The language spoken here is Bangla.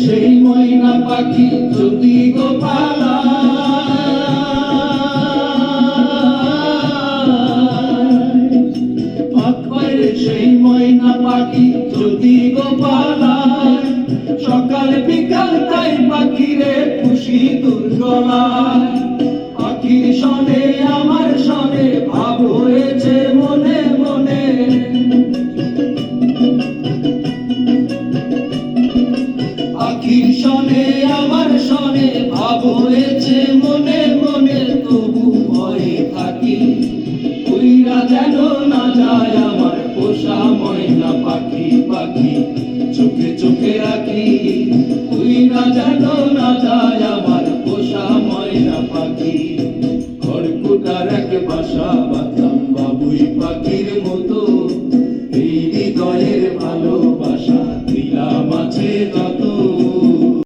সেই ময়না পাখি যদি গো পালায়, সেই ময়না পাখি যদি গো পালায়, সকাল বিকাল তাই পাখিরে খুশি তোর গলায়। পাখির সনে আমার সনে ভাব হয়েছে মনে মনে, পাখির সনে আমার সনে ভাব হয়েছে মনে মনে। তবু ভয়ে থাকি উইরা যেন না যায় আমার পোষা ময়না পাখি, পাখি চোখে চোখে রাখি উইরা যেন না যায় আমার পোষা ময়না পাখি। খড়কুটার এক বাসা বাঁধলাম বাবুই পাখির মতো, এই হৃদয়ের ভালোবাসা দিলাম আছে যত।